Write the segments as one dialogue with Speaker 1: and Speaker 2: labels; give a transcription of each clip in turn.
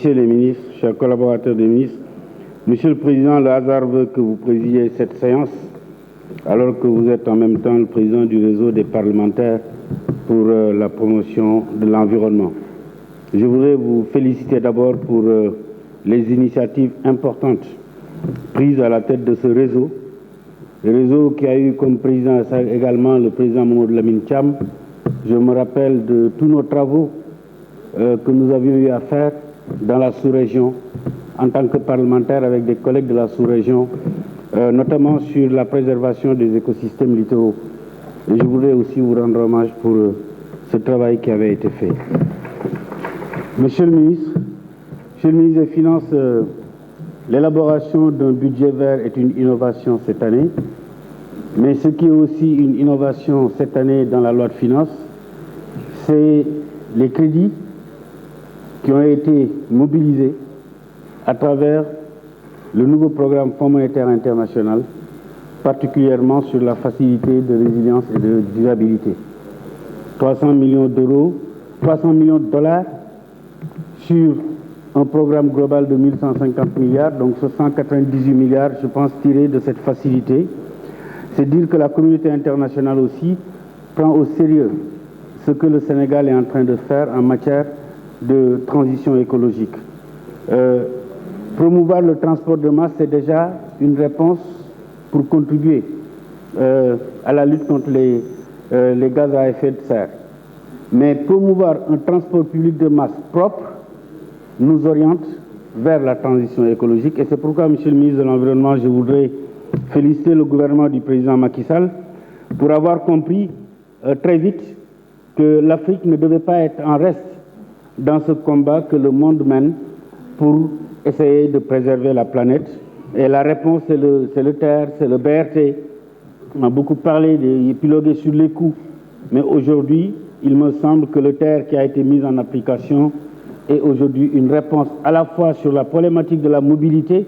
Speaker 1: Messieurs les ministres, chers collaborateurs des ministres, Monsieur le Président, le hasard veut que vous présidiez cette séance alors que vous êtes en même temps le président du réseau des parlementaires pour la promotion de l'environnement. Je voudrais vous féliciter d'abord pour les initiatives importantes prises à la tête de ce réseau. Le réseau qui a eu comme président également le président Mamadou Lamine Thiam. Je me rappelle de tous nos travaux que nous avions eu à faire dans la sous-région en tant que parlementaire avec des collègues de la sous-région, notamment sur la préservation des écosystèmes littoraux. Et je voudrais aussi vous rendre hommage pour ce travail qui avait été fait. Monsieur le ministre des Finances, l'élaboration d'un budget vert est une innovation cette année, mais ce qui est aussi une innovation cette année dans la loi de finances, c'est les crédits qui ont été mobilisés à travers le nouveau programme Fonds monétaire international, particulièrement sur la facilité de résilience et de durabilité. 300 millions d'euros, 300 millions de dollars sur un programme global de 1150 milliards, donc 198 milliards, je pense, tirés de cette facilité. C'est dire que la communauté internationale aussi prend au sérieux ce que le Sénégal est en train de faire en matière de transition écologique. Promouvoir le transport de masse, c'est déjà une réponse pour contribuer à la lutte contre les gaz à effet de serre. Mais promouvoir un transport public de masse propre nous oriente vers la transition écologique. Et c'est pourquoi, Monsieur le ministre de l'Environnement, je voudrais féliciter le gouvernement du président Macky Sall pour avoir compris très vite que l'Afrique ne devait pas être en reste dans ce combat que le monde mène pour essayer de préserver la planète. Et la réponse, c'est le TER, c'est le BRT. On a beaucoup parlé des épilogués sur les coûts. Mais aujourd'hui, il me semble que le TER qui a été mis en application est aujourd'hui une réponse à la fois sur la problématique de la mobilité,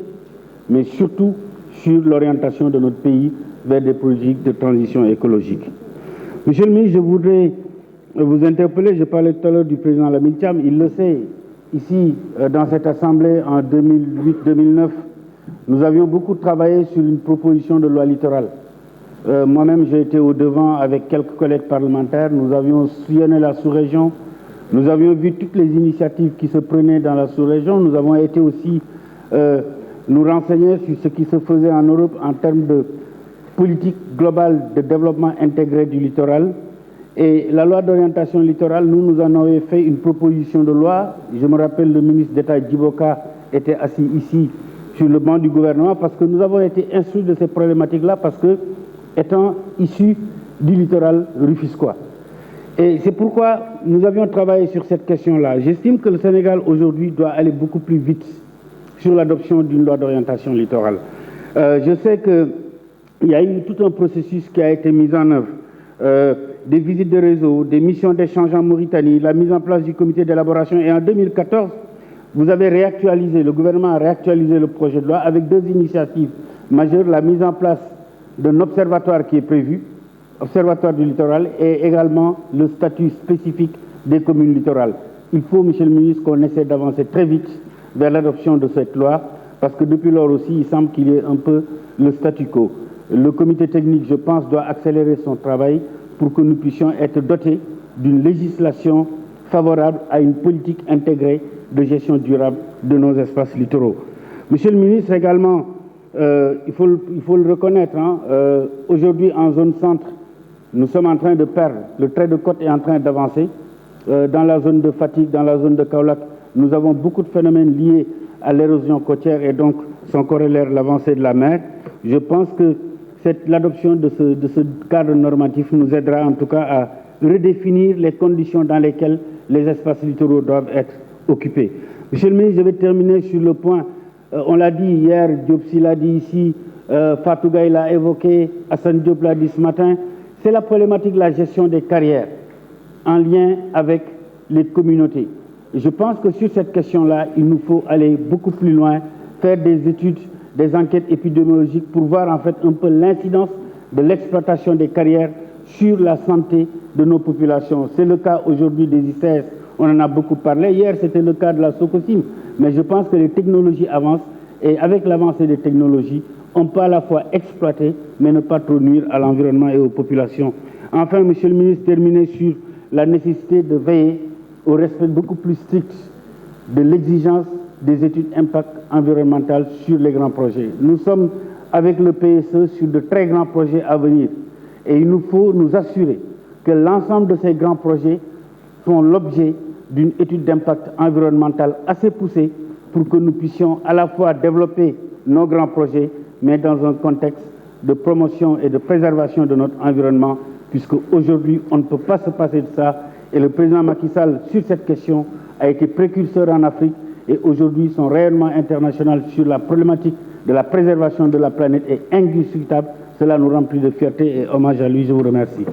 Speaker 1: mais surtout sur l'orientation de notre pays vers des politiques de transition écologique. Monsieur le ministre, je voudrais vous interpeller. Je parlais tout à l'heure du président Lamine Thiam. Il le sait, ici, dans cette Assemblée, en 2008-2009, nous avions beaucoup travaillé sur une proposition de loi littorale. Moi-même, j'ai été au devant avec quelques collègues parlementaires. Nous avions sillonné la sous-région. Nous avions vu toutes les initiatives qui se prenaient dans la sous-région. Nous avons été aussi nous renseigner sur ce qui se faisait en Europe en termes de politique globale de développement intégré du littoral. Et la loi d'orientation littorale, nous en avons fait une proposition de loi. Je me rappelle, le ministre d'État Djiboka était assis ici sur le banc du gouvernement parce que nous avons été instruits de ces problématiques-là parce que, étant issus du littoral rufisquois. Et c'est pourquoi nous avions travaillé sur cette question-là. J'estime que le Sénégal aujourd'hui doit aller beaucoup plus vite sur l'adoption d'une loi d'orientation littorale. Je sais qu'il y a eu tout un processus qui a été mis en œuvre. Des visites de réseau, des missions d'échange en Mauritanie, la mise en place du comité d'élaboration. Et en 2014, vous avez réactualisé, le gouvernement a réactualisé le projet de loi avec deux initiatives majeures, la mise en place d'un observatoire qui est prévu, observatoire du littoral, et également le statut spécifique des communes littorales. Il faut, Monsieur le ministre, qu'on essaie d'avancer très vite vers l'adoption de cette loi, parce que depuis lors aussi, il semble qu'il y ait un peu le statu quo. Le comité technique, je pense, doit accélérer son travail pour que nous puissions être dotés d'une législation favorable à une politique intégrée de gestion durable de nos espaces littoraux. Monsieur le ministre, également, il faut le reconnaître, aujourd'hui en zone centre, nous sommes en train de perdre, le trait de côte est en train d'avancer. Dans la zone de Fatick, dans la zone de Kaolack, nous avons beaucoup de phénomènes liés à l'érosion côtière et donc son corollaire, l'avancée de la mer. Je pense que l'adoption de ce cadre normatif nous aidera en tout cas à redéfinir les conditions dans lesquelles les espaces littoraux doivent être occupés. Monsieur le ministre, je vais terminer sur le point, on l'a dit hier, Diop Sy l'a dit ici, Fatou Gaye l'a évoqué, Hassan Diop l'a dit ce matin, c'est la problématique de la gestion des carrières en lien avec les communautés. Et je pense que sur cette question-là, il nous faut aller beaucoup plus loin, faire des études, des enquêtes épidémiologiques pour voir en fait un peu l'incidence de l'exploitation des carrières sur la santé de nos populations. C'est le cas aujourd'hui des ICS On en a beaucoup parlé. Hier, c'était le cas de la Sococim. Mais je pense que les technologies avancent et avec l'avancée des technologies, on peut à la fois exploiter, mais ne pas trop nuire à l'environnement et aux populations. Enfin, Monsieur le ministre, terminer sur la nécessité de veiller au respect beaucoup plus strict de l'exigence des études d'impact environnemental sur les grands projets. Nous sommes avec le PSE sur de très grands projets à venir et il nous faut nous assurer que l'ensemble de ces grands projets font l'objet d'une étude d'impact environnemental assez poussée pour que nous puissions à la fois développer nos grands projets, mais dans un contexte de promotion et de préservation de notre environnement, puisque aujourd'hui, on ne peut pas se passer de ça. Et le président Macky Sall, sur cette question, a été précurseur en Afrique et aujourd'hui, son rayonnement international sur la problématique de la préservation de la planète est indiscutable. Cela nous remplit de fierté et hommage à lui. Je vous remercie.